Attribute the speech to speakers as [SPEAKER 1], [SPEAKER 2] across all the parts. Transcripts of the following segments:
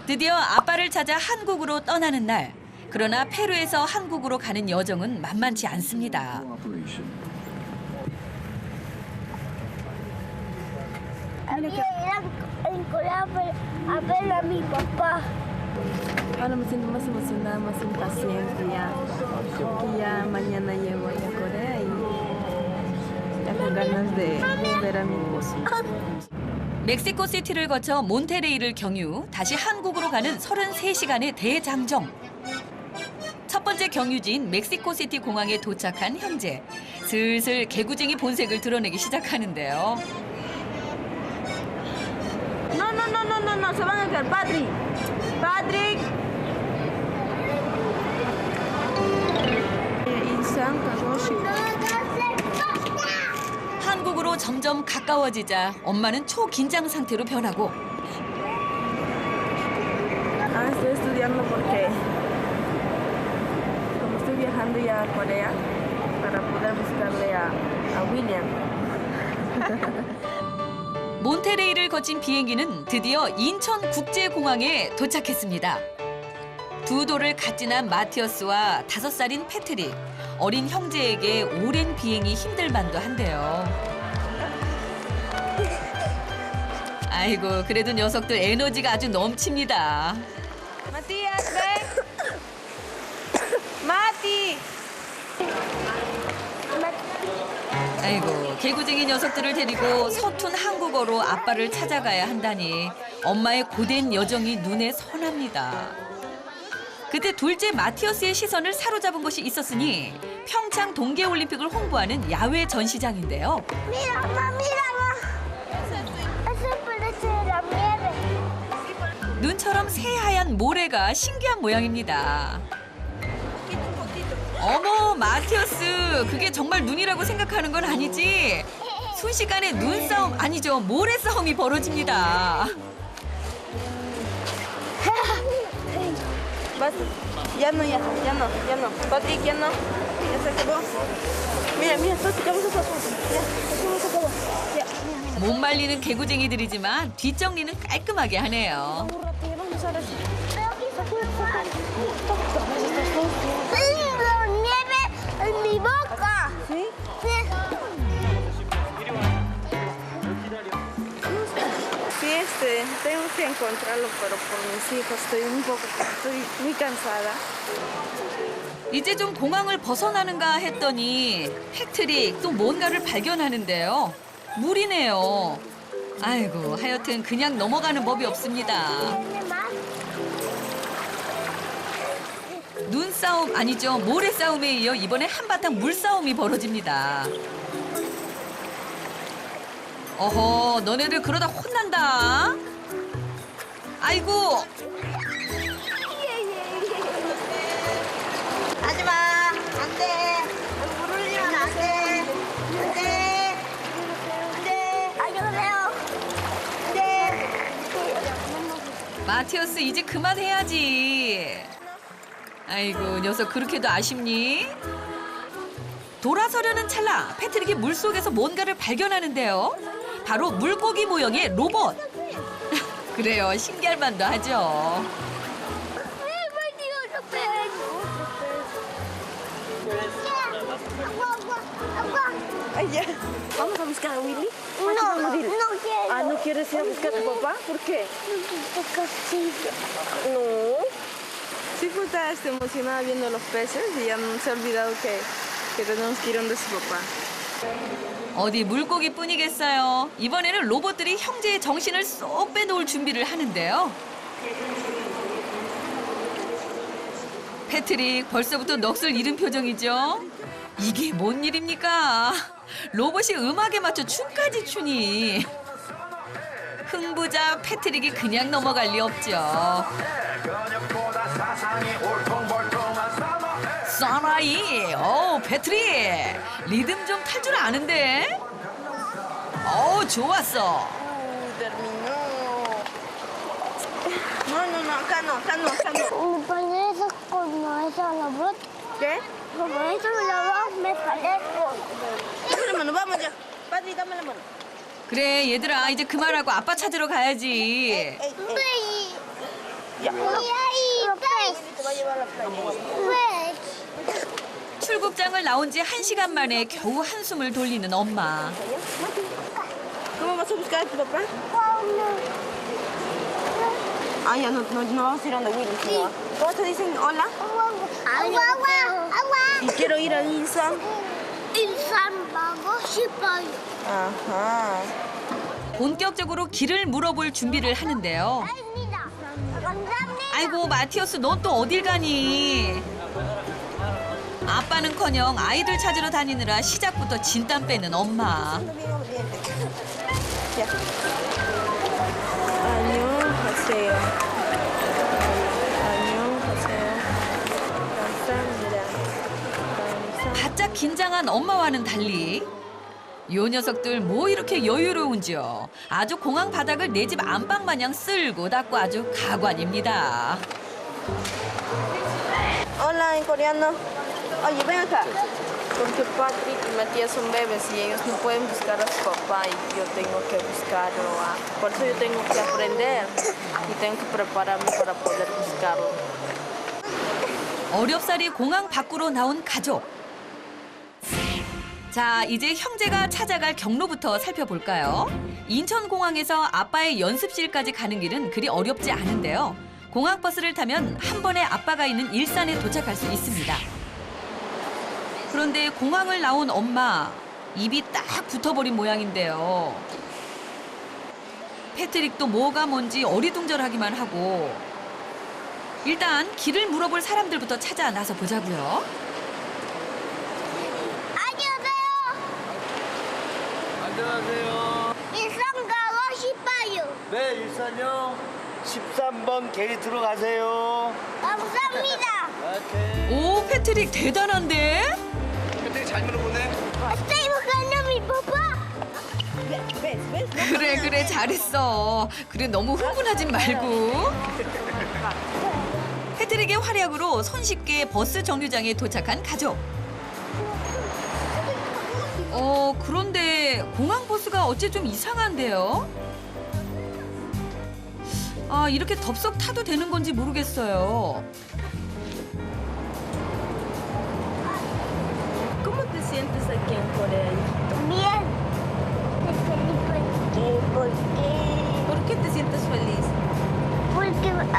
[SPEAKER 1] 드디어 아빠를 찾아 한국으로 떠나는 날. 그러나 페루에서 한국으로 가는 여정은 만만치 않습니다.
[SPEAKER 2] Había ir en Corea a ver a mi papá.
[SPEAKER 3] Ahora me siento más emocionada, más impaciente ya. Que ya mañana llego a Corea y ya con ganas de ver a mi esposo.
[SPEAKER 1] 멕시코 시티를 거쳐 몬테레이를 경유, 다시 한국으로 가는 33시간의 대장정. 첫 번째 경유지인 멕시코 시티 공항에 도착한 형제. 슬슬 개구쟁이 본색을 드러내기 시작하는데요.
[SPEAKER 3] No, no, no, no, no, no, se van a quedar. Patrick, Patrick. 인상 가고시.
[SPEAKER 1] 한국으로 점점 가까워지자 엄마는 초긴장 상태로 변하고
[SPEAKER 3] Ah, estoy estudiando porque como estoy viajando ya a Corea para poder buscarle a William.
[SPEAKER 1] 몬테레이를 거친 비행기는 드디어 인천국제공항에 도착했습니다. 두 돌을 갓 지난 마티어스와 5살인 패트릭, 어린 형제에게 오랜 비행이 힘들 만도 한데요. 아이고, 그래도 녀석들 에너지가 아주 넘칩니다.
[SPEAKER 3] Matías, ven. Mati.
[SPEAKER 1] 아이고, 개구쟁이 녀석들을 데리고 서툰 한국어로 아빠를 찾아가야 한다니 엄마의 고된 여정이 눈에 선합니다. 그때 둘째 마티어스의 시선을 사로잡은 것이 있었으니 평창 동계올림픽을 홍보하는 야외 전시장인데요.
[SPEAKER 2] Mira, mamá, mira, mamá. Eso parece la nieve.
[SPEAKER 1] 눈처럼 새하얀 모래가 신기한 모양입니다. 어머, 마티어스, 그게 정말 눈이라고 생각하는 건 아니지? 순식간에 눈싸움, 아니죠, 모래싸움이 벌어집니다.
[SPEAKER 3] Vas. Ya no, ya, ya no, ya no. Patrick, ya no. Ya se acabó. Mira, mira, ya vamos a ya, ya.
[SPEAKER 1] 못 말리는 개구쟁이들이지만 뒷정리는 깔끔하게 하네요.
[SPEAKER 2] Tengo nieve en mi boca.
[SPEAKER 3] ¿Sí? Sí, tengo que encontrarlo, pero por mis hijos estoy muy cansada.
[SPEAKER 1] 이제 좀 공항을 벗어나는가 했더니 패트릭 또 뭔가를 발견하는데요. 물이네요. 아이고, 하여튼 그냥 넘어가는 법이 없습니다. 눈싸움 아니죠. 모래싸움에 이어 이번에 한바탕 물싸움이 벌어집니다. 어허, 너네들 그러다 혼난다. 아이고.
[SPEAKER 2] 하지마, 안 돼. 물 흘리면 안 돼. 안 돼. 안 돼. 알려주세요. 안 돼.
[SPEAKER 1] 마티어스, 이제 그만해야지. 아이고, 녀석 그렇게도 아쉽니? 돌아서려는 찰나 패트릭이 물속에서 뭔가를 발견하는데요. 바로 물고기 모형의 로봇. 그래요, 신기할 만도 하죠.
[SPEAKER 3] Ay, ya. ¿Vamos a buscar a Willy?
[SPEAKER 2] No, no quiero.
[SPEAKER 3] Ah, ¿no quieres ir a buscar a tu papá? ¿Por qué?
[SPEAKER 2] Porque sí.
[SPEAKER 3] No. Sí, pues está emocionada viendo los peces y ya se ha olvidado que tenemos que ir donde su papá.
[SPEAKER 1] 어디 물고기뿐이겠어요. 이번에는 로봇들이 형제의 정신을 쏙 빼놓을 준비를 하는데요. 패트릭, 벌써부터 넋을 잃은 표정이죠. 이게 뭔 일입니까? 로봇이 음악에 맞춰 춤까지 추니. 흥부자 패트릭이 그냥 넘어갈 리 없죠. 사나이, 패트릭, 리듬 좀 탈 줄 아는데? 좋았어.
[SPEAKER 3] Terminó. No, no, no, acá no, acá no, acá no.
[SPEAKER 2] Me parece como esa robot.
[SPEAKER 3] ¿Qué?
[SPEAKER 2] Como esa robot me parezco.
[SPEAKER 3] Dame la mano, vamos ya. Padre, dame la mano.
[SPEAKER 1] 그래, 얘들아, 이제 그만하고 아빠 찾으러 가야지.
[SPEAKER 3] Ey, ey.
[SPEAKER 2] 근데 이 Y ahí, pues.
[SPEAKER 1] 출국장을 나온 지 1시간 만에 겨우 한숨을 돌리는 엄마.
[SPEAKER 3] ¿Cómo vas a buscar a tu papá? Ah, ya no vamos a ir donde Willy.
[SPEAKER 2] Sí.
[SPEAKER 3] ¿Cómo te dicen hola?
[SPEAKER 2] Agua.
[SPEAKER 3] Y quiero ir a Ilsa.
[SPEAKER 2] 일산 먹고 싶어요.
[SPEAKER 3] Ajá.
[SPEAKER 1] 본격적으로 길을 물어볼 준비를 하는데요.
[SPEAKER 2] 아닙니다. 감사합니다.
[SPEAKER 1] 아이고 마티어스 넌 또 어딜 가니? 아빠는커녕 아이들 찾으러 다니느라 시작부터 진땀 빼는 엄마.
[SPEAKER 3] Ya. 안녕하세요. 안녕하세요. 감사합니다.
[SPEAKER 1] 바짝 긴장한 엄마와는 달리 요 녀석들 뭐 이렇게 여유로운지요. 아주 공항 바닥을 내 집 안방 마냥 쓸고 닦고 아주 가관입니다.
[SPEAKER 3] Hola, en coreano. Oye, ven acá. Porque Patrick y Matías son bebés y ellos no pueden buscar a su papá y yo tengo que buscarlo. Por eso yo tengo que aprender y tengo que prepararme para poder buscarlo.
[SPEAKER 1] 어렵사리 공항 밖으로 나온 가족. 자, 이제 형제가 찾아갈 경로부터 살펴볼까요? 인천공항에서 아빠의 연습실까지 가는 길은 그리 어렵지 않은데요. 공항버스를 타면 한 번에 아빠가 있는 일산에 도착할 수 있습니다. 그런데 공항을 나온 엄마, 입이 딱 붙어버린 모양인데요. 패트릭도 뭐가 뭔지 어리둥절하기만 하고 일단 길을 물어볼 사람들부터 찾아 나서 보자고요.
[SPEAKER 2] 안녕하세요. 일산 가고 싶어요.
[SPEAKER 4] 네, 일산요. 13번 게이트로 가세요.
[SPEAKER 2] 감사합니다.
[SPEAKER 4] 오케이.
[SPEAKER 1] 오, 패트릭 대단한데?
[SPEAKER 4] 되게 잘 물어보네.
[SPEAKER 2] Estoy buscando a mi papá.
[SPEAKER 1] 그래 잘했어. 그래 너무 흥분하진 말고. 패트릭의 활약으로 손쉽게 버스 정류장에 도착한 가족. 그런데 공항 버스가 어째 좀 이상한데요? 아, 이렇게 덥석 타도 되는 건지 모르겠어요.
[SPEAKER 3] ¿Cómo te sientes aquí en Corea?
[SPEAKER 2] Bien.
[SPEAKER 3] ¿Por qué te sientes feliz?
[SPEAKER 2] Porque íbamos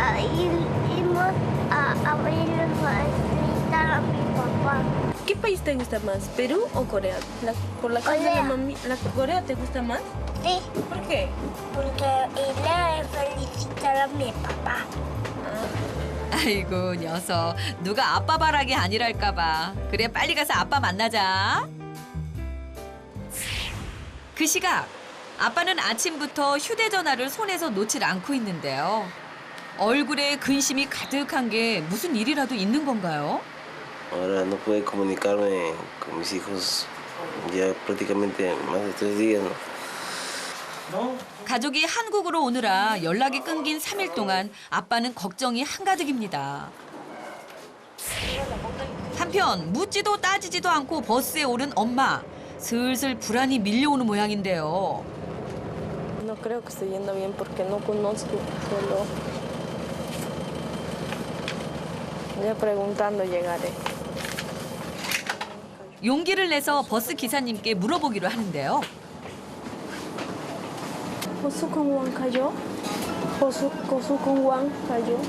[SPEAKER 2] a abrir a visitar a mi papá.
[SPEAKER 3] ¿Qué país te gusta más, Perú o Corea? ¿Por la casa de la mami? ¿Corea te gusta más?
[SPEAKER 2] Sí,
[SPEAKER 3] ¿Por qué?
[SPEAKER 2] porque iré a felicitar a mi papá.
[SPEAKER 1] 아이고 녀석 누가 아빠 바라기 아니랄까 봐. 그래 빨리 가서 아빠 만나자. 그 시각 아빠는 아침부터 휴대전화를 손에서 놓질 않고 있는데요. 얼굴에 근심이 가득한 게 무슨 일이라도 있는 건가요?
[SPEAKER 5] Ahora no pude comunicarme con mis hijos ya prácticamente más de 3 días, ¿no?
[SPEAKER 1] 가족이 한국으로 오느라 연락이 끊긴 3일 동안 아빠는 걱정이 한가득입니다. 한편 묻지도 따지지도 않고 버스에 오른 엄마. 슬슬 불안이 밀려오는 모양인데요.
[SPEAKER 3] No creo que esté yendo bien porque no conozco solo. Ya preguntando llegaré.
[SPEAKER 1] 용기를 내서 버스 기사님께 물어보기로 하는데요.
[SPEAKER 3] 호수공원 가요? 호수공원 가요?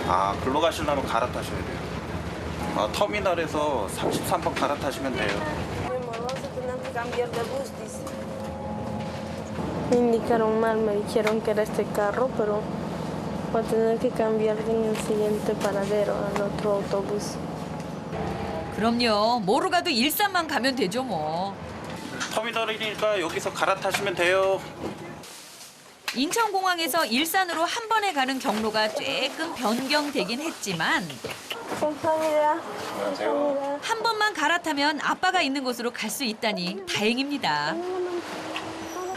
[SPEAKER 6] 아, 글로 가시려면 갈아타셔야 돼요. 터미널에서 33번 갈아타시면 돼요.
[SPEAKER 3] Vamos a tener que cambiar de bus, dice. Me indicaron mal, me dijeron que era este carro, pero voy a tener que cambiar en el siguiente paradero, al otro autobús.
[SPEAKER 1] 그럼요. 뭐로 가도 일산만 가면 되죠 뭐.
[SPEAKER 6] 터미널이니까 여기서 갈아타시면 돼요.
[SPEAKER 1] 인천공항에서 일산으로 한 번에 가는 경로가 조금 변경되긴 했지만
[SPEAKER 3] 감사합니다.
[SPEAKER 6] 안녕하세요.
[SPEAKER 1] 한 번만 갈아타면 아빠가 있는 곳으로 갈 수 있다니 다행입니다.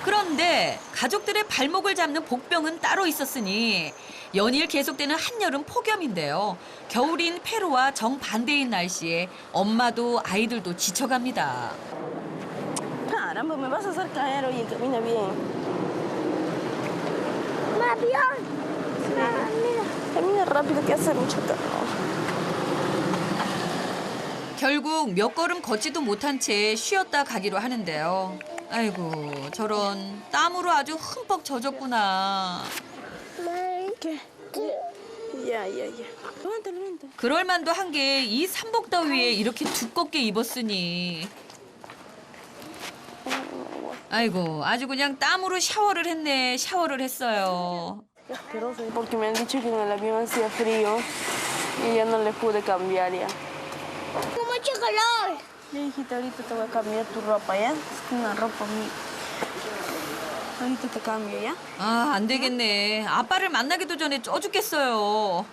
[SPEAKER 1] 그런데 가족들의 발목을 잡는 복병은 따로 있었으니 연일 계속되는 한여름 폭염인데요. 겨울인 페루와 정반대인 날씨에 엄마도 아이들도 지쳐갑니다.
[SPEAKER 3] Caramba, me vas a hacer caer, oye, camina bien.
[SPEAKER 2] Un avión. Mira.
[SPEAKER 3] Camina rápido que hace mucho calor.
[SPEAKER 1] 결국 몇 걸음 걷지도 못한 채 쉬었다 가기로 하는데요. 아이고 저런 땀으로 아주 흠뻑 젖었구나.
[SPEAKER 3] ¿Qué? Ya. Levanta.
[SPEAKER 1] 그럴만도 한 게 이 삼복더위에 이렇게 두껍게 입었으니. 아이고 아주 그냥 땀으로 샤워를 했어요.
[SPEAKER 3] Porque me han dicho que en el avión hacía frío y ya no le pude cambiar ya.
[SPEAKER 2] mucho calor.
[SPEAKER 3] Ya, hijita, ahorita te voy a cambiar tu ropa, ¿ya? Es una ropa mía. ahorita te cambio, ¿ya?
[SPEAKER 1] 아, 안 되겠네. 아빠를 만나기도 전에 쪄 죽겠어요.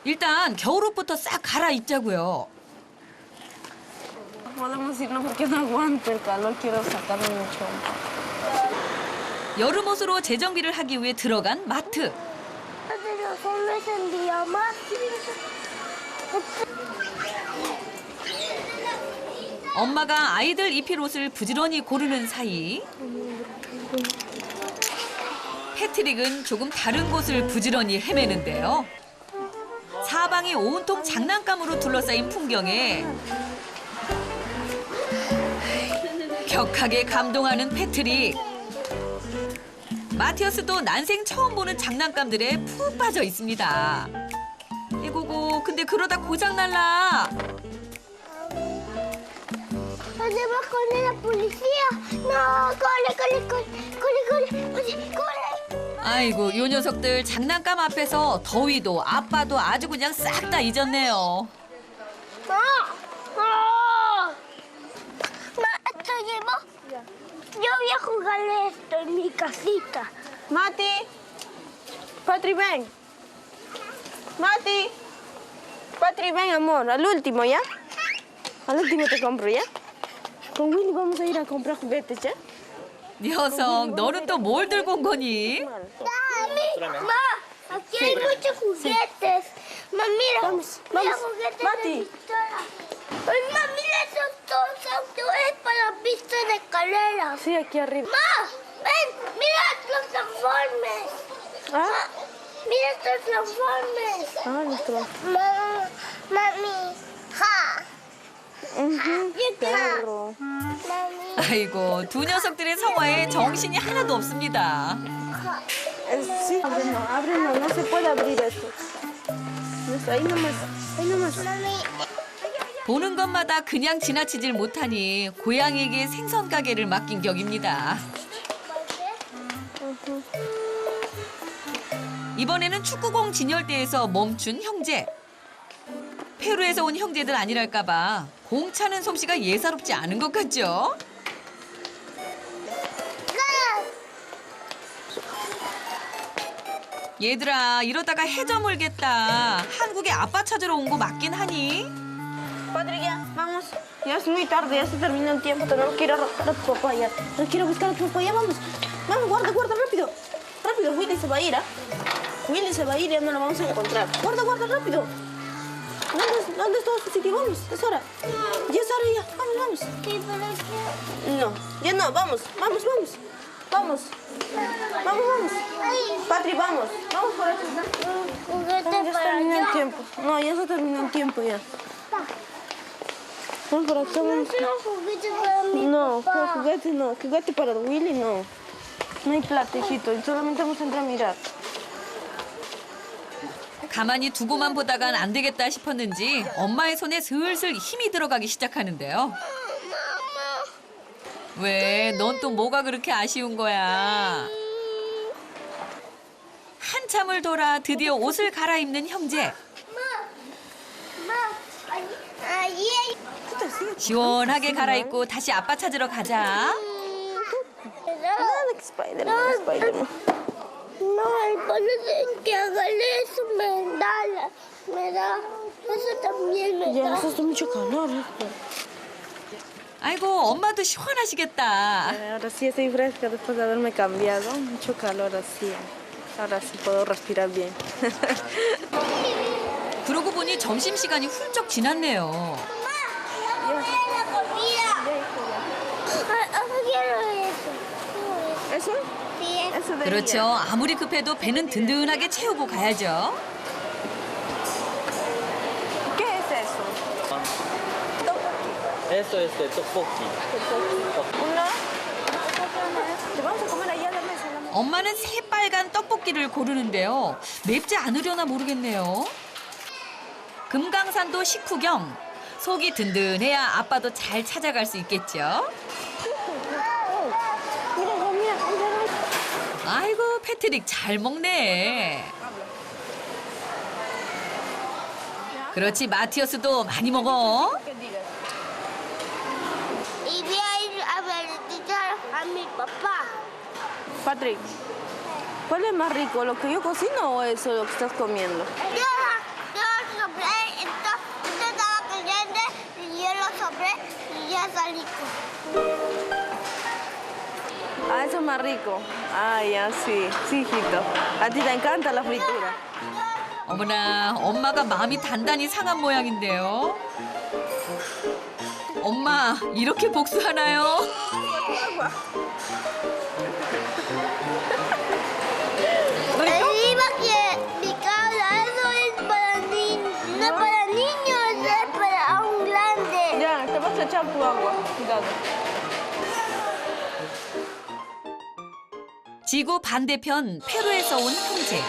[SPEAKER 1] 일단 겨울옷부터 싹 갈아입자고요.
[SPEAKER 3] Podemos irnos porque no aguanto el calor, quiero sacarme mucho.
[SPEAKER 1] 여름옷으로 재정비를 하기 위해 들어간 마트.
[SPEAKER 2] Pero solo es el día más.
[SPEAKER 1] 엄마가 아이들 입힐 옷을 부지런히 고르는 사이 패트릭은 조금 다른 곳을 부지런히 헤매는데요. 사방이 온통 장난감으로 둘러싸인 풍경에 격하게 감동하는 패트릭. 마티어스도 난생 처음 보는 장난감들에 푹 빠져 있습니다. 이고고 근데 그러다 고장날라.
[SPEAKER 2] Además con la policía. No, corre.
[SPEAKER 1] 아이고 요 녀석들 장난감 앞에서 더위도 아빠도 아주 그냥 싹 다 잊었네요.
[SPEAKER 2] Esto llevo. Yo voy a jugarle esto en mi casita.
[SPEAKER 3] Mati, Patri, ven. Mati, Patri, ven, amor. Al último, ¿ya? Al último te compro, ¿ya? Con Willy vamos a ir a comprar juguetes, ¿ya?
[SPEAKER 1] 녀석 너는 또 뭘 들고 온 거니?
[SPEAKER 2] Ma, aquí hay muchos juguetes. Ma, mira.
[SPEAKER 3] Vamos,
[SPEAKER 2] Mira
[SPEAKER 3] vamos.
[SPEAKER 2] juguetes
[SPEAKER 3] Mati.
[SPEAKER 2] de pistola. Ay, ma, mira esos dos autos para pistas de escaleras.
[SPEAKER 3] Sí, aquí arriba.
[SPEAKER 2] Ma, ven, mira los transformes.
[SPEAKER 3] ¿Ah?
[SPEAKER 2] Mira estos transformes.
[SPEAKER 3] Ah, nuestro
[SPEAKER 2] Mami, ja.
[SPEAKER 3] perro.
[SPEAKER 2] Mami.
[SPEAKER 1] 아이고 두 녀석들의 성화에 정신이 하나도 없습니다.
[SPEAKER 3] Sí, ábrelo, no se puede abrir esto. Ahí nomás.
[SPEAKER 2] Mami.
[SPEAKER 1] 보는 것마다 그냥 지나치질 못하니 고양이에게 생선 가게를 맡긴 격입니다. 이번에는 축구공 진열대에서 멈춘 형제. 페루에서 온 형제들 아니랄까봐 공 차는 솜씨가 예사롭지 않은 것 같죠? 얘들아 이러다가 해저 물겠다. 한국에 아빠 찾으러 온 거 맞긴 하니?
[SPEAKER 3] Patri, ya, vamos. Ya es muy tarde, ya se termina el tiempo. Tenemos que ir a buscar a tu papá ya. Tenemos que ir a buscar a tu papá ya, vamos. Vamos, guarda, rápido. Rápido, Willy se va a ir, ¿ah? Willy se va a ir, ya no lo vamos a encontrar. Guarda, rápido. ¿Dónde está su sitio? Vamos, es hora. Ya es hora, ya. Vamos.
[SPEAKER 2] ¿Qué para qué?
[SPEAKER 3] No, ya no, vamos. Vamos. Patri, vamos. Vamos por aquí.
[SPEAKER 2] Juguete
[SPEAKER 3] Ya se
[SPEAKER 2] para
[SPEAKER 3] terminó el
[SPEAKER 2] allá.
[SPEAKER 3] tiempo. No, ya se terminó el tiempo ya. Vamos por acá, vamos.
[SPEAKER 2] No juguete para mí.
[SPEAKER 3] No, juguete no. Juguete para Willy no. No hay plata, hijito. Solamente vamos a entrar a mirar.
[SPEAKER 1] 가만히 두고만 보다간 안 되겠다 싶었는지 엄마의 손에 슬슬 힘이 들어가기 시작하는데요. 왜? 넌 또 뭐가 그렇게 아쉬운 거야? 한참을 돌아 드디어 옷을 갈아입는 형제.
[SPEAKER 2] Ahí hay.
[SPEAKER 1] 시원하게 갈아입고 다시 아빠 찾으러 가자.
[SPEAKER 3] Nada que Spider-Man.
[SPEAKER 2] No, el palo que hagan eso me da, eso también me
[SPEAKER 3] Ya
[SPEAKER 2] da.
[SPEAKER 3] hace mucho calor.
[SPEAKER 1] 아이고 엄마도 시원하시겠다.
[SPEAKER 3] Ahora sí estoy fresca después de haberme cambiado. Mucho calor así. Ahora sí puedo respirar bien.
[SPEAKER 1] 그러고 보니 점심시간이 훌쩍 지났네요.
[SPEAKER 2] La comida. Quiero eso.
[SPEAKER 3] ¿Eso?
[SPEAKER 2] Sí,
[SPEAKER 3] Eso de
[SPEAKER 1] 그렇죠. 아무리 급해도 배는 든든하게 채우고 가야죠.
[SPEAKER 7] Eso es de tteokbokki.
[SPEAKER 1] 엄마는 새빨간 떡볶이를 고르는데요. 맵지 않으려나 모르겠네요. 금강산도 식후경. 속이 든든해야 아빠도 잘 찾아갈 수 있겠죠. 아이고 패트릭 잘 먹네. 그렇지 마티어스도 많이 먹어.
[SPEAKER 2] Y voy a ir a visitar a mi papá.
[SPEAKER 3] Patrick, ¿cuál es más rico, lo que yo cocino o eso lo que estás comiendo?
[SPEAKER 2] Yo soplé, esto estaba caliente y yo lo soplé y ya salí.
[SPEAKER 3] Ah, eso es más rico. Ah, ya, sí, sí, hijito. A ti te encanta la fritura.
[SPEAKER 1] 어머나 엄마가 마음이 단단히 상한 모양인데요. 엄마 이렇게 복수하나요?
[SPEAKER 2] Arriba que mi casa, eso es para niños, no para niños, es para un grande.
[SPEAKER 3] Ya, te vas a echar tu agua. Cuidado.
[SPEAKER 1] 지구 반대편 페루에서 온 형제.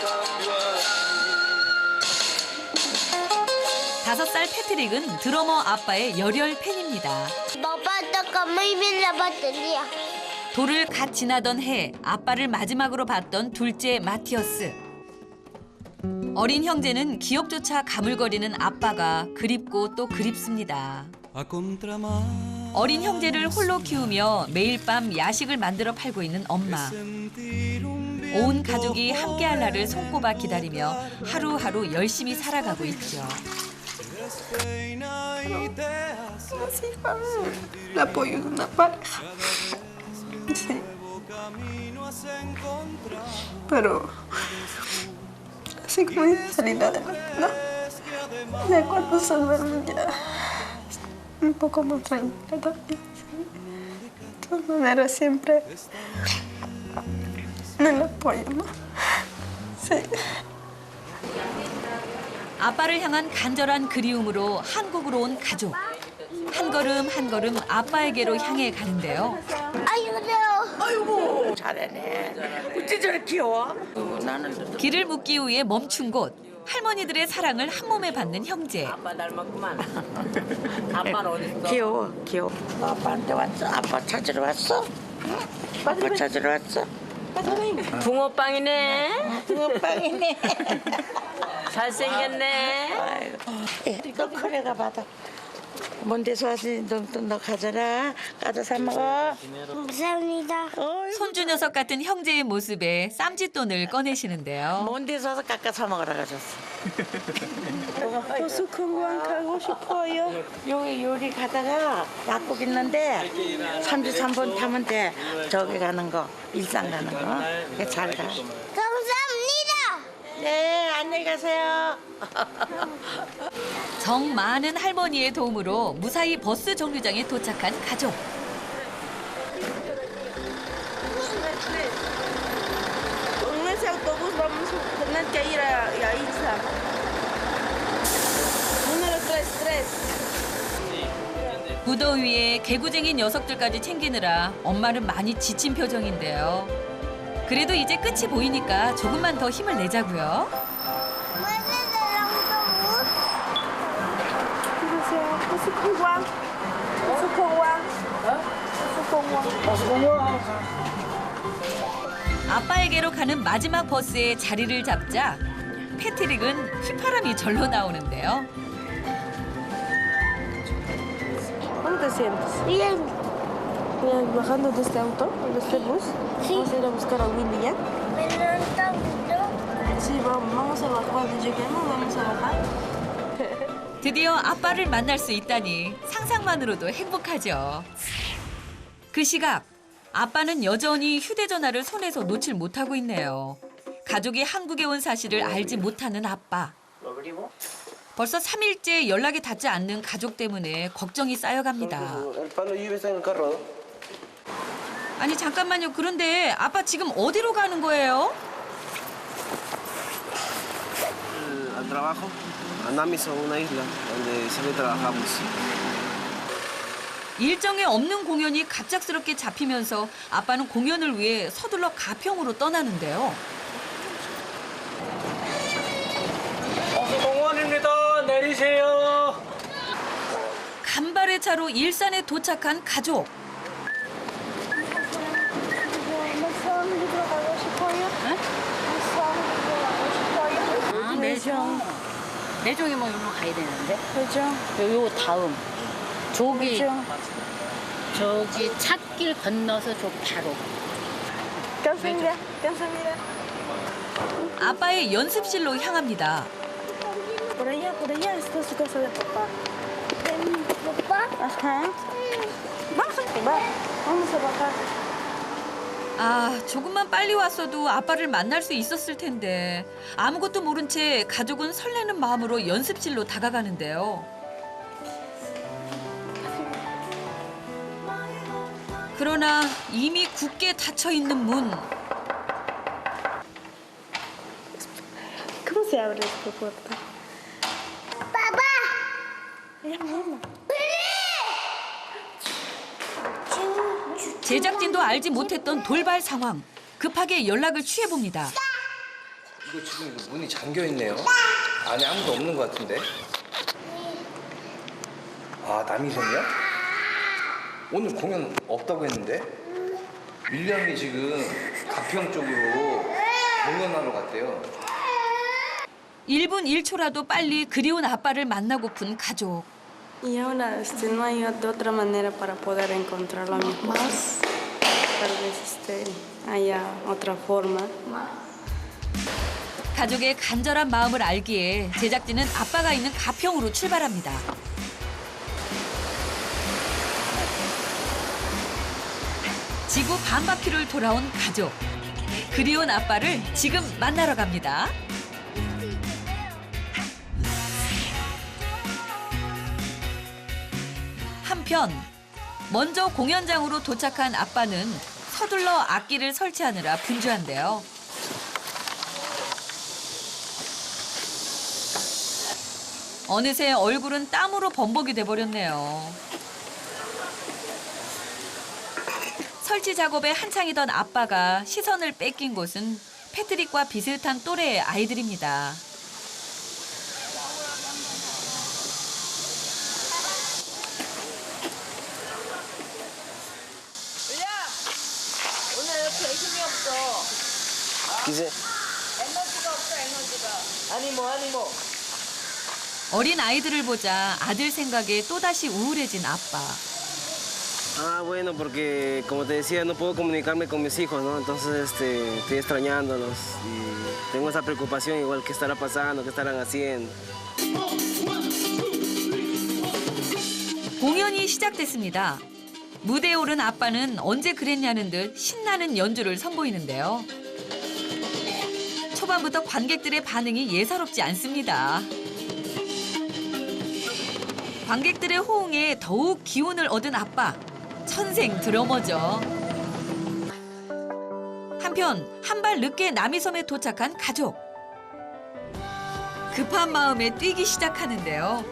[SPEAKER 1] 5살 패트릭은 드러머 아빠의 열혈 팬입니다.
[SPEAKER 2] Papá toca muy bien la batería.
[SPEAKER 1] 돌을 갓 지나던 해 아빠를 마지막으로 봤던 둘째 마티어스. 어린 형제는 기억조차 가물거리는 아빠가 그립고 또 그립습니다. 어린 형제를 홀로 키우며 매일 밤 야식을 만들어 팔고 있는 엄마. 온 가족이 함께할 날을 손꼽아 기다리며 하루하루 열심히 살아가고 있죠.
[SPEAKER 8] El apoyo de una pareja. Sí. Pero así como dice salir adelante, ¿no? Ya cuando se duermen ya un poco más tranquila también. Sí. De todas maneras siempre el apoyo, ¿no? Sí.
[SPEAKER 1] 아빠를 향한 간절한 그리움으로 한국으로 온 가족. 한 걸음 한 걸음 아빠에게로 향해 가는데요.
[SPEAKER 2] Ayúdalo.
[SPEAKER 9] 잘하네. 어째 저렇게 귀여워? 나는
[SPEAKER 1] 길을 묻기 위해 멈춘 곳. 할머니들의 사랑을 한 몸에 받는 형제.
[SPEAKER 7] 아빠 닮았구만. 아빠는 어디 있어?
[SPEAKER 9] 귀여워, 귀여워. 아빠한테 왔어? 아빠 찾으러 왔어? 응? 아빠 찾으러 왔어?
[SPEAKER 7] 붕어빵이네.
[SPEAKER 9] 붕어빵이네.
[SPEAKER 7] 잘생겼네.
[SPEAKER 9] 아이고. 너 그래가 받아. 먼 데서 왔으니 너 가져라. 가져 사 먹어.
[SPEAKER 2] 감사합니다.
[SPEAKER 1] 손주 녀석 같은 형제의 모습에 쌈짓돈을 꺼내시는데요.
[SPEAKER 9] 먼 데서 와서 깎아 사 먹으라 가졌어.
[SPEAKER 3] 소스콘광 가고 싶어요.
[SPEAKER 9] 여기 요리 가다가 약국 있는데 33번 타면 돼. 저기 가는 거, 일산 가는 거. 그게 잘 가.
[SPEAKER 2] 감사합니다.
[SPEAKER 9] 네, 안녕히 가세요.
[SPEAKER 1] 정 많은 할머니의 도움으로 무사히 버스 정류장에 도착한 가족.
[SPEAKER 3] Con ese autobús vamos a tener que ir a Itza. Número 33.
[SPEAKER 1] 무더위에 개구쟁이 녀석들까지 챙기느라 엄마는 많이 지친 표정인데요. 그래도 이제 끝이 보이니까 조금만 더 힘을 내자고요.
[SPEAKER 2] ¿Puedes del autobús?
[SPEAKER 3] 소스콘광. 소스콘광. 소스콘광.
[SPEAKER 1] 아빠에게로 가는 마지막 버스에 자리를 잡자 패트릭은 휘파람이 절로 나오는데요.
[SPEAKER 3] ¿Cómo te sientes?
[SPEAKER 2] Bien.
[SPEAKER 3] Bajando de este auto, de este bus.
[SPEAKER 2] Sí.
[SPEAKER 3] Vamos a ir a buscar a Winnie, ¿ya?
[SPEAKER 2] Pero no está mucho.
[SPEAKER 3] Sí, vamos a bajar. Cuando lleguemos vamos a bajar.
[SPEAKER 1] 드디어 아빠를 만날 수 있다니 상상만으로도 행복하죠. 그 시각 아빠는 여전히 휴대전화를 손에서 놓질 못하고 있네요. 가족이 한국에 온 사실을 알지 못하는 아빠. 벌써 3일째 연락이 닿지 않는 가족 때문에 걱정이 쌓여갑니다.
[SPEAKER 5] El palo lluvia está en el carro, ¿no?
[SPEAKER 1] 아니 잠깐만요. 그런데 아빠 지금 어디로 가는 거예요?
[SPEAKER 5] Al trabajo. A Namis, a una isla donde siempre trabajamos.
[SPEAKER 1] 일정에 없는 공연이 갑작스럽게 잡히면서 아빠는 공연을 위해 서둘러 가평으로 떠나는데요.
[SPEAKER 4] 공원입니다. 내리세요.
[SPEAKER 1] 간발의 차로 일산에 도착한 가족.
[SPEAKER 7] 아, 매종. 매종이면 여기로 가야 되는데. 그죠. 요 다음. 저기 찻길 건너서 저 바로.
[SPEAKER 1] 아빠의 연습실로 향합니다.
[SPEAKER 8] Por allá está su casa de papá.
[SPEAKER 2] papá?
[SPEAKER 8] Ajá. Vamos a bajar.
[SPEAKER 1] 아, 조금만 빨리 왔어도 아빠를 만날 수 있었을 텐데 아무것도 모른 채 가족은 설레는 마음으로 연습실로 다가가는데요. 그러나 이미 굳게 닫혀 있는 문.
[SPEAKER 8] ¿Cómo se abre esta puerta?
[SPEAKER 2] papá.
[SPEAKER 1] 제작진도 알지 못했던 돌발 상황. 급하게 연락을 취해봅니다.
[SPEAKER 4] 이거 지금 문이 잠겨 있네요. 안에 아무도 없는 것 같은데. 아, 남이선이야? 오늘 공연 없다고 했는데 윌리엄이 지금 가평 쪽으로 공연하러 갔대요.
[SPEAKER 1] 1분 1초라도 빨리 그리운 아빠를 만나고픈 가족.
[SPEAKER 3] Y ahora no hay de otra manera para poder encontrarlo a mis papás. Tal vez haya otra forma.
[SPEAKER 1] 가족의 간절한 마음을 알기에 제작진은 아빠가 있는 가평으로 출발합니다. 지구 반바퀴를 돌아온 가족. 그리운 아빠를 지금 만나러 갑니다. 한편 먼저 공연장으로 도착한 아빠는 서둘러 악기를 설치하느라 분주한데요. 어느새 얼굴은 땀으로 범벅이 돼버렸네요. 설치 작업에 한창이던 아빠가 시선을 뺏긴 곳은 패트릭과 비슷한 또래의 아이들입니다.
[SPEAKER 3] 오늘 별 힘이 없어.
[SPEAKER 5] Quise.
[SPEAKER 3] 에너지가 없어, 에너지가.
[SPEAKER 4] 아니모.
[SPEAKER 1] 어린 아이들을 보자 아들 생각에 또다시 우울해진 아빠.
[SPEAKER 5] Ah, bueno, porque como te decía, no puedo comunicarme con mis hijos, ¿no? Entonces estoy extrañándolos y tengo esa preocupación igual qué estará pasando, qué estarán haciendo.
[SPEAKER 1] 공연이 시작됐습니다. 무대에 오른 아빠는 언제 그랬냐는 듯 신나는 연주를 선보이는데요. 초반부터 관객들의 반응이 예사롭지 않습니다. 관객들의 호응에 더욱 기운을 얻은 아빠. 천생 드러머죠. 한편 한 발 늦게 남이섬에 도착한 가족. 급한 마음에 뛰기 시작하는데요.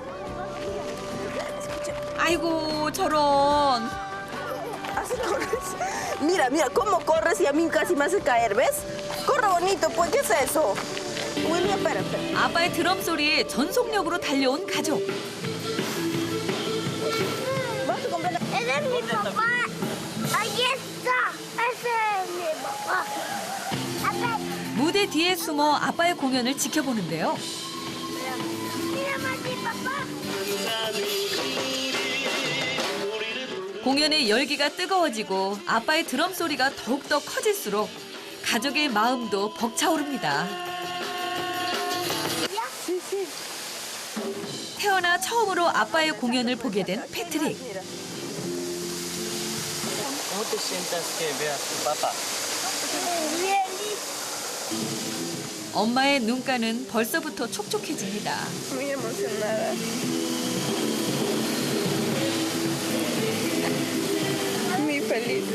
[SPEAKER 1] 아이고 저런.
[SPEAKER 8] Así corres. Mira, cómo corres y a mí casi me hace caer, ¿ves? Corre bonito, pues, ¿qué es eso? William, espérate.
[SPEAKER 1] 아빠의 드럼 소리에 전속력으로 달려온 가족.
[SPEAKER 2] Ese es mi papá. Ahí está. Ese es mi papá. Papá,
[SPEAKER 1] 무대 뒤에 숨어 아빠의 공연을 지켜보는데요.
[SPEAKER 2] mira más mi papá.
[SPEAKER 1] 공연의 열기가 뜨거워지고 아빠의 드럼 소리가 더욱더 커질수록 가족의 마음도 벅차오릅니다. 태어나 처음으로 아빠의 공연을 보게 된 패트릭.
[SPEAKER 7] ¿Cómo te sientas que veas tu papá?
[SPEAKER 1] 엄마의 눈가는 벌써부터 촉촉해집니다.
[SPEAKER 8] Muy emocionada. Muy feliz.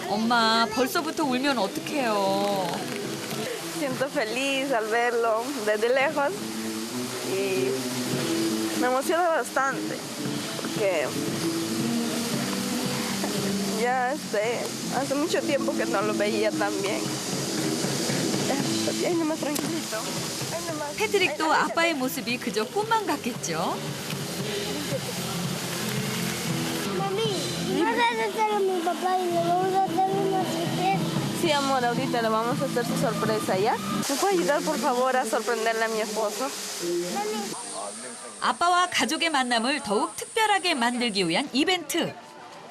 [SPEAKER 1] 엄마 벌써부터 울면 어떡해요.
[SPEAKER 8] Siento feliz al verlo desde lejos y me emociona bastante
[SPEAKER 3] porque ya hace mucho tiempo que no lo veía tan bien. Ahí nomás tranquilito. Ahí nomás.
[SPEAKER 1] 패트릭도 아빠의 모습이 그저 꿈만 같겠죠.
[SPEAKER 2] Mami, ¿vas a hacer a mi papá y le vamos a hacer una sorpresa?
[SPEAKER 3] Sí, amor, ahorita le vamos a hacer su sorpresa, ¿ya? ¿Me puede ayudar, por favor, a sorprenderle a mi esposo?
[SPEAKER 1] 아빠와 가족의 만남을 더욱 특별하게 만들기 위한 이벤트.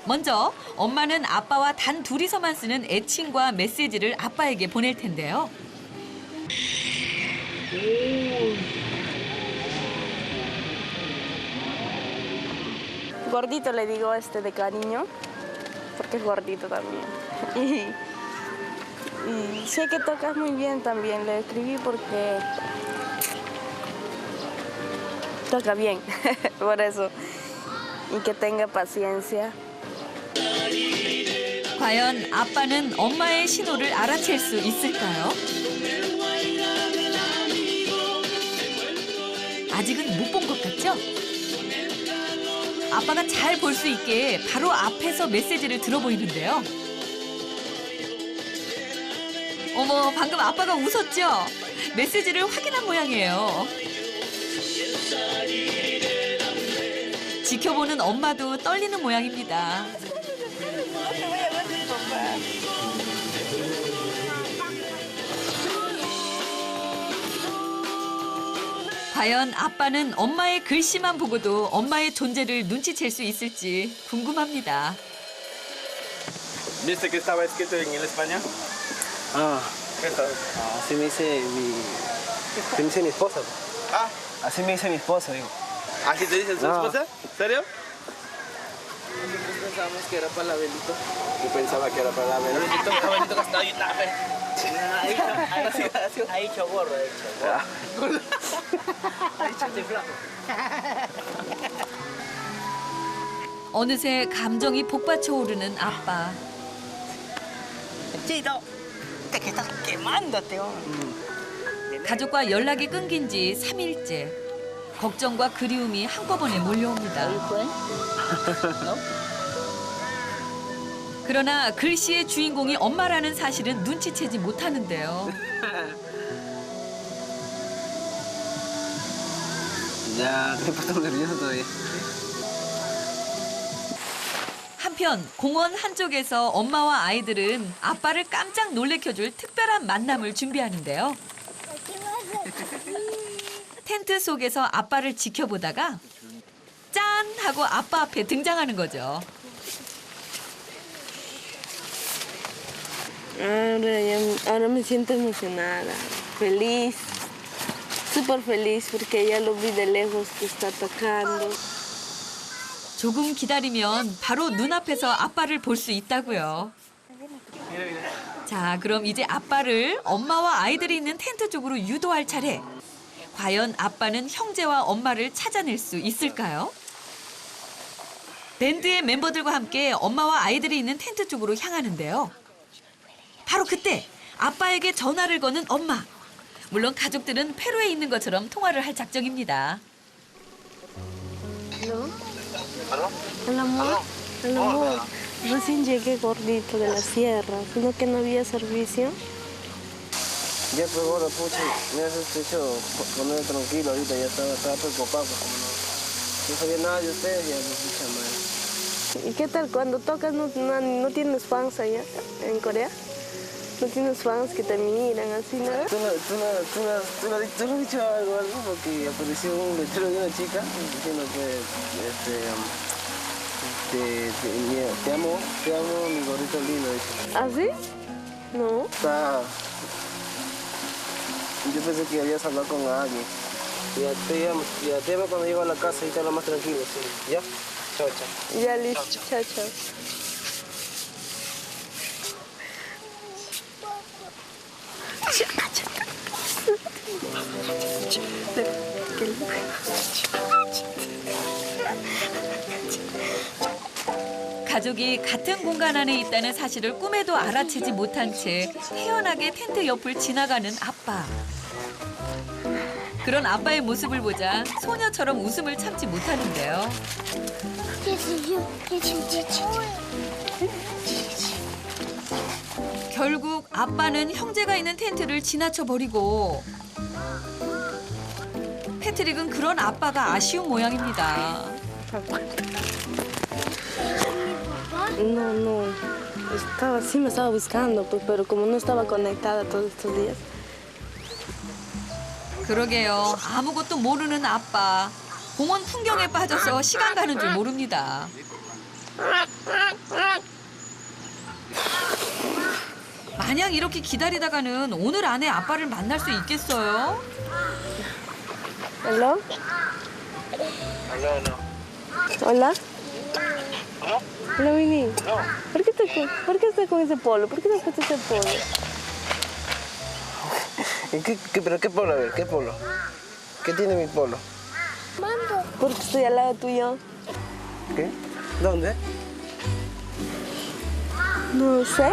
[SPEAKER 1] 먼저 엄마는 아빠와 단 둘이서만 쓰는 애칭과 메시지를 아빠에게 보낼 텐데요.
[SPEAKER 3] Gordito le digo de cariño, porque es gordito también. Y sé que tocas muy bien también, le escribí porque toca bien, por eso. Y que tenga paciencia.
[SPEAKER 1] 과연 아빠는 엄마의 신호를 알아챌 수 있을까요? 아직은 못 본 것 같죠? 아빠가 잘 볼 수 있게 바로 앞에서 메시지를 들어 보이는데요. 어머, 방금 아빠가 웃었죠? 메시지를 확인한 모양이에요. 지켜보는 엄마도 떨리는 모양입니다. 과연 아빠는 엄마의 글씨만 보고도 엄마의 존재를 눈치챌 수 있을지 궁금합니다.
[SPEAKER 6] ¿Viste que estaba escrito en el español?
[SPEAKER 5] Ah,
[SPEAKER 6] ¿Qué tal?
[SPEAKER 5] así me dice mi esposa.
[SPEAKER 6] Ah,
[SPEAKER 5] Así me dice mi esposa, digo.
[SPEAKER 6] ¿así te dice su
[SPEAKER 5] No.
[SPEAKER 6] esposa? ¿Serio?
[SPEAKER 5] Pensábamos que era para la velita. Yo pensaba que era para la velita.
[SPEAKER 6] Abuelito que está ahí,
[SPEAKER 7] Ha dicho gordo, ha dicho gordo. Ha dicho de flaco.
[SPEAKER 1] 어느새 감정이 복받쳐 오르는 아빠.
[SPEAKER 7] Chito, te que estás quemándote,
[SPEAKER 1] 가족과 연락이 끊긴 지 3일째. 걱정과 그리움이 한꺼번에 몰려옵니다. 그러나 글씨의 주인공이 엄마라는 사실은 눈치채지 못하는데요.
[SPEAKER 5] Ya me he puesto nervioso todavía.
[SPEAKER 1] 한편 공원 한쪽에서 엄마와 아이들은 아빠를 깜짝 놀래켜줄 특별한 만남을 준비하는데요. 텐트 속에서 아빠를 지켜보다가 짠! 하고 아빠 앞에 등장하는 거죠.
[SPEAKER 3] Ahora me siento emocionada, feliz, súper feliz porque ya lo vi de lejos que está tocando.
[SPEAKER 1] 조금 기다리면 바로 눈앞에서 아빠를 볼 수 있다고요. 자, 그럼 이제 아빠를 엄마와 아이들이 있는 텐트 쪽으로 유도할 차례. 과연 아빠는 형제와 엄마를 찾아낼 수 있을까요? 밴드의 멤버들과 함께 엄마와 아이들이 있는 텐트 쪽으로 향하는데요. 바로 그때 아빠에게 전화를 거는 엄마. 물론 가족들은 페루에 있는 것처럼 통화를 할 작정입니다.
[SPEAKER 3] Hola, amor. Hola, amor. Recién llegué gordito de la sierra, sino que no había servicio.
[SPEAKER 5] Ya pues ahora, pucha, me has hecho poner tranquilo ahorita, ya estaba preocupado. Como no sabía nada de ustedes, ya me escucha mal.
[SPEAKER 3] ¿Y qué tal cuando tocas no tienes fans allá en Corea? ¿No tienes fans que te miran así, nada?
[SPEAKER 5] Tú no has dicho algo, porque apareció un letrero de una chica diciendo que te amo, mi gordito lindo. Dice.
[SPEAKER 3] ¿Ah, sí? No.
[SPEAKER 5] Yo pensé que habías hablado con alguien. Ya te llamo cuando llego a la casa y te hablo más tranquilo, sí. ¿Ya? Chao, chao.
[SPEAKER 3] Ya listo, chao, chao.
[SPEAKER 1] 가족이 같은 공간 안에 있다는 사실을 꿈에도 알아채지 못한 채 태연하게 텐트 옆을 지나가는 아빠. 그런 아빠의 모습을 보자 소녀처럼 웃음을 참지 못하는데요. 결국 아빠는 형제가 있는 텐트를 지나쳐 버리고 패트릭은 그런 아빠가 아쉬운 모양입니다.
[SPEAKER 3] No. Sí me estaba buscando, pues, pero como no estaba conectada todos estos días.
[SPEAKER 1] 그러게요. 아무것도 모르는 아빠. 공원 풍경에 빠져서 시간 가는 줄 모릅니다. 만약 이렇게 기다리다가는 오늘 안에 아빠를 만날 수 있겠어요?
[SPEAKER 3] ¿Aló?
[SPEAKER 6] Aló, no.
[SPEAKER 3] ¿Hola? Hola, Winnie. ¿Por qué estás con ese polo? ¿Por qué te has puesto ese polo?
[SPEAKER 5] ¿Pero qué polo? A ver, ¿qué polo? ¿Qué tiene mi polo?
[SPEAKER 3] Porque estoy al lado tuyo.
[SPEAKER 5] ¿Qué? ¿Dónde?
[SPEAKER 3] No sé.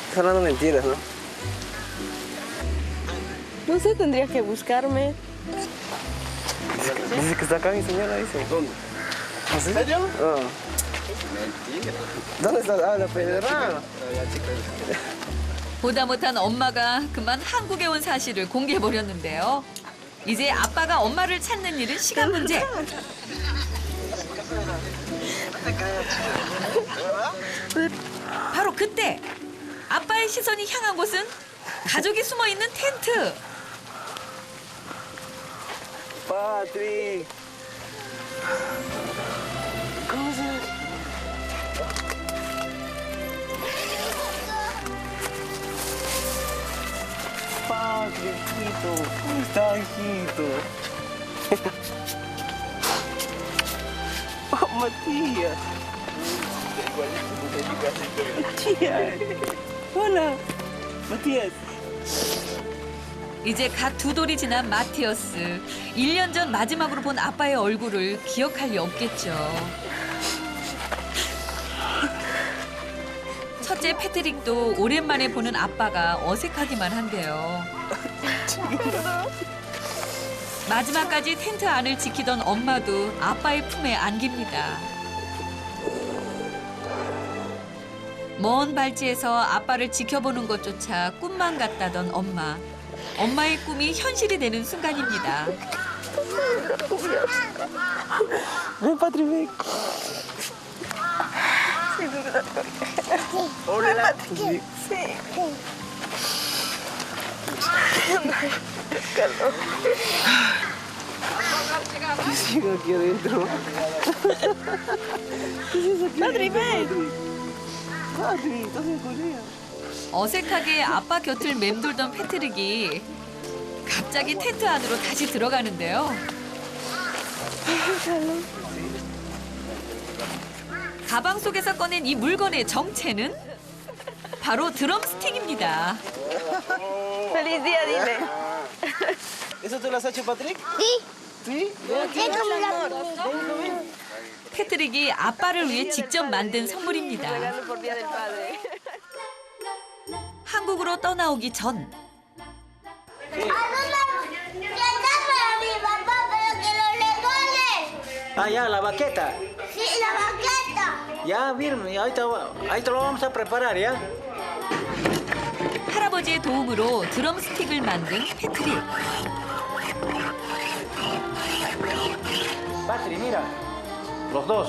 [SPEAKER 5] Estás hablando mentiras, ¿no?
[SPEAKER 3] No sé, tendrías que buscarme.
[SPEAKER 5] Dice que está acá mi señora, dice. ¿Dónde? ¿En serio? Mentira. ¿Dónde está? Ah, la pedra.
[SPEAKER 1] 보다 못한 엄마가 그만 한국에 온 사실을 공개해버렸는데요. 이제 아빠가 엄마를 찾는 일은 시간 문제. 바로 그때 아빠의 시선이 향한 곳은 가족이 숨어있는 텐트.
[SPEAKER 5] Patrick. ¿Cómo se...? Patrick, hijito. ¿Cómo estás, hijito? Oh, Matías. Matías. Hola. Matías.
[SPEAKER 1] 이제 갓 두 돌이 지난 마티어스. 1년 전 마지막으로 본 아빠의 얼굴을 기억할 리 없겠죠. 첫째 패트릭도 오랜만에 보는 아빠가 어색하기만 한데요. 마지막까지 텐트 안을 지키던 엄마도 아빠의 품에 안깁니다. 먼 발치에서 아빠를 지켜보는 것조차 꿈만 같다던 엄마. 엄마의 꿈이 현실이 되는 순간입니다.
[SPEAKER 5] Ven, Patrick, ven. Hola. Sí. ¿Qué sigue aquí adentro? ¿Qué es eso aquí? Patrick, ven. Patrick, estás en Corea.
[SPEAKER 1] 어색하게 아빠 곁을 맴돌던 패트릭이 갑자기 텐트 안으로 다시 들어가는데요. 가방 속에서 꺼낸 이 물건의 정체는 바로 드럼스틱입니다.
[SPEAKER 3] Feliz día, dile.
[SPEAKER 5] ¿Eso tú lo has hecho, Patrick?
[SPEAKER 2] Sí.
[SPEAKER 5] ¿Sí?
[SPEAKER 1] 패트릭이 아빠를 위해 직접 만든 선물입니다.
[SPEAKER 3] Regalo por Día del Padre.
[SPEAKER 1] 한국으로 떠나오기 전
[SPEAKER 7] Ah, ya, la baqueta.
[SPEAKER 2] Sí, la baqueta.
[SPEAKER 7] Ya, miren, ahí te lo vamos a preparar, ¿ya?
[SPEAKER 1] 할아버지의 도움으로 드럼스틱을 만든 패트릭.
[SPEAKER 7] Patri, mira. Los dos.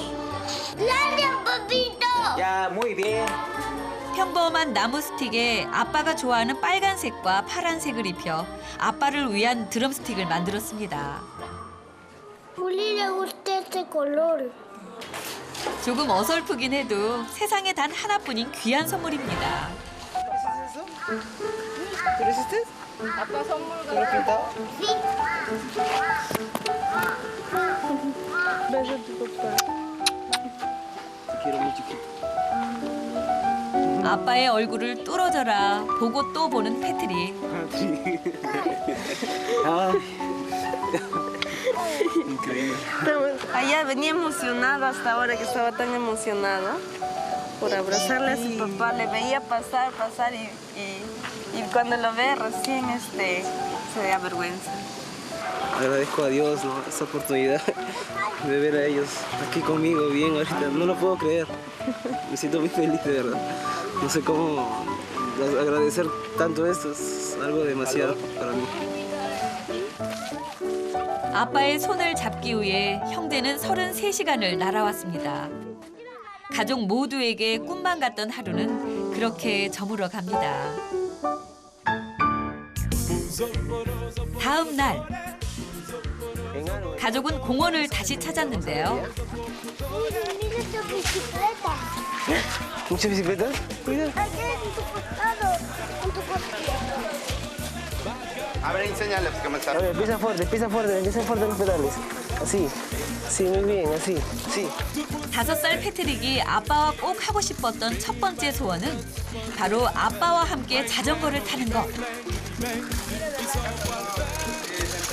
[SPEAKER 2] Gracias, papito.
[SPEAKER 7] Ya, muy bien.
[SPEAKER 1] 평범한 나무 스틱에 아빠가 좋아하는 빨간색과 파란색을 입혀 아빠를 위한 드럼스틱을 만들었습니다.
[SPEAKER 2] Juli le gusta este color.
[SPEAKER 1] 조금 어설프긴 해도 세상에 단 하나뿐인 귀한 선물입니다.
[SPEAKER 5] ¿Tú lo hiciste?
[SPEAKER 3] 아빠 선물
[SPEAKER 5] ¿Tú lo has pintado?
[SPEAKER 3] beso a tu papá.
[SPEAKER 5] Te quiero muy chiquito.
[SPEAKER 1] 아빠의 얼굴을 뚫어져라 보고 또 보는 패트릭.
[SPEAKER 3] Allá venía emocionado hasta ahora que estaba tan emocionado por abrazarle a su papá. Le veía pasar y cuando lo ve recién se da vergüenza.
[SPEAKER 5] agradezco a Dios, ¿no? Esta oportunidad de ver a ellos aquí conmigo bien ahorita. No lo puedo creer. Me siento muy feliz, de verdad. No sé cómo agradecer tanto esto. Es algo demasiado para mí.
[SPEAKER 1] 아빠의 손을 잡기 위해 형제는 33시간을 날아왔습니다. 가족 모두에게 꿈만 같던 하루는 그렇게 저물어 갑니다. 다음 날 가족은 공원을 다시 찾았는데요.
[SPEAKER 5] ¿Mucha bicicleta? Mira.
[SPEAKER 6] A ver, enséñales cómo está.
[SPEAKER 5] A ver, empieza fuerte los pedales. Así. Sí, muy bien, así. Sí.
[SPEAKER 1] 5살 패트릭이 아빠와 꼭 하고 싶었던 첫 번째 소원은 바로 아빠와 함께 자전거를 타는 것.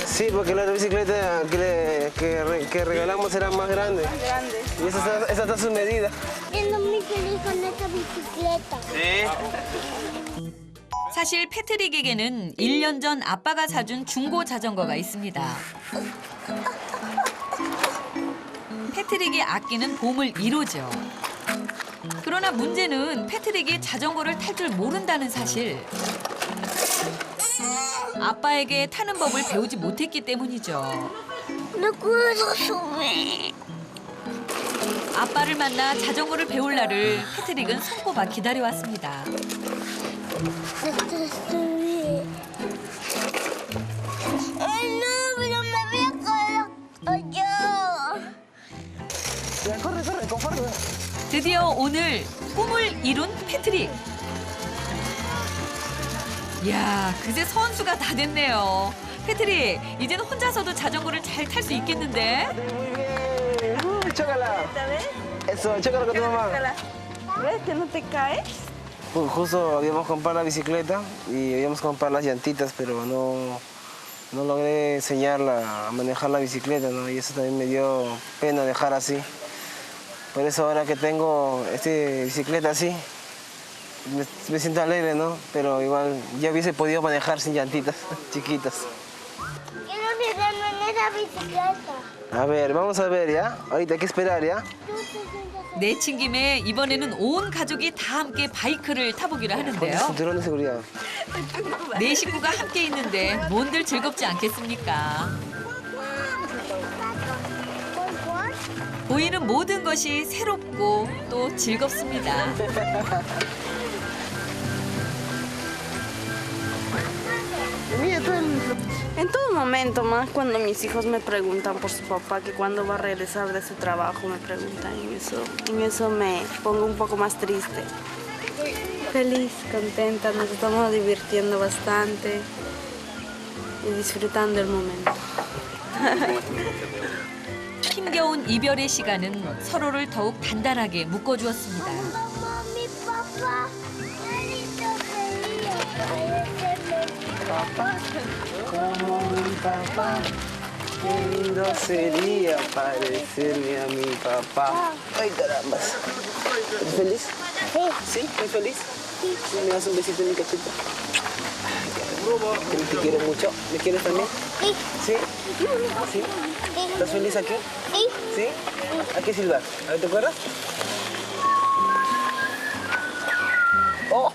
[SPEAKER 5] Sí, porque la bicicleta que regalamos era más grande. Y esa está a su medida.
[SPEAKER 2] Siendo muy feliz con esta bicicleta.
[SPEAKER 1] 사실 패트릭에게는 1년 전 아빠가 사준 중고 자전거가 있습니다. 패트릭이 아끼는 보물 1호죠. 그러나 문제는 패트릭이 자전거를 탈 줄 모른다는 사실. 아빠에게 타는 법을 배우지 못했기 때문이죠.
[SPEAKER 2] No puedo subir.
[SPEAKER 1] 아빠를 만나 자전거를 배울 날을 패트릭은 손꼽아 기다려왔습니다.
[SPEAKER 2] Subir. Ay, no, pero me voy a caer yo.
[SPEAKER 5] Ya, corre, conforme.
[SPEAKER 1] 드디어 오늘 꿈을 이룬 패트릭. 이야, 그새 선수가 다 됐네요. 패트릭, 이제는 혼자서도 자전거를 잘 탈 수 있겠는데?
[SPEAKER 5] Muy bien. Chócala. Eso, chócala con tu mamá.
[SPEAKER 3] ¿Ves que no te caes?
[SPEAKER 5] Justo habíamos comprado la bicicleta y habíamos comprado las llantitas, pero no logré enseñarla a manejar la bicicleta, ¿no? Y eso también me dio pena dejar así. Por eso ahora que tengo esta bicicleta así, me siento alegre, ¿no? Pero igual ya hubiese podido manejar sin llantitas chiquitas.
[SPEAKER 2] Quiero tirarme en esa bicicleta.
[SPEAKER 5] A ver, vamos a ver, ¿ya? Ahorita hay que esperar, ¿ya?
[SPEAKER 2] Tú te sientas
[SPEAKER 1] 내친 김에 이번에는 온 가족이 다 함께 바이크를 타보기로 하는데요.
[SPEAKER 5] Cinturón de seguridad.
[SPEAKER 1] 네 식구가 함께 있는데 뭔들 즐겁지 않겠습니까? 보이는 모든 것이 새롭고 또 즐겁습니다.
[SPEAKER 3] En todo momento, más cuando mis hijos me preguntan por su papá, que cuándo va a regresar de su trabajo, me preguntan y en eso me pongo un poco más triste. Feliz, contenta, nos estamos divirtiendo bastante y disfrutando el momento.
[SPEAKER 1] 힘겨운 이별의 시간은 서로를 더욱 단단하게 묶어주었습니다.
[SPEAKER 2] Mami, papá, qué lindo
[SPEAKER 5] Como mi papá, qué lindo sería parecerme a mi papá. Ay, caramba. ¿Estás feliz? Sí. ¿Sí? ¿Muy feliz? Sí. ¿Me das un besito en mi cachete? Te quiero mucho. ¿Me quieres también?
[SPEAKER 2] Sí.
[SPEAKER 5] ¿Sí? ¿Sí? ¿Estás feliz aquí?
[SPEAKER 2] Sí.
[SPEAKER 5] ¿Sí? Hay que silbar. A ver, ¿te acuerdas? 어?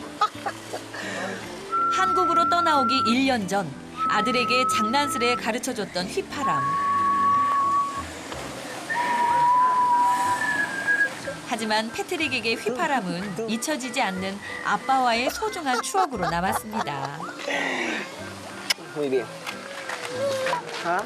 [SPEAKER 1] 한국으로 떠나오기 1년 전 아들에게 장난스레 가르쳐줬던 휘파람. 하지만 패트릭에게 휘파람은 잊혀지지 않는 아빠와의 소중한 추억으로 남았습니다.
[SPEAKER 5] Muy bien. ¿Ah?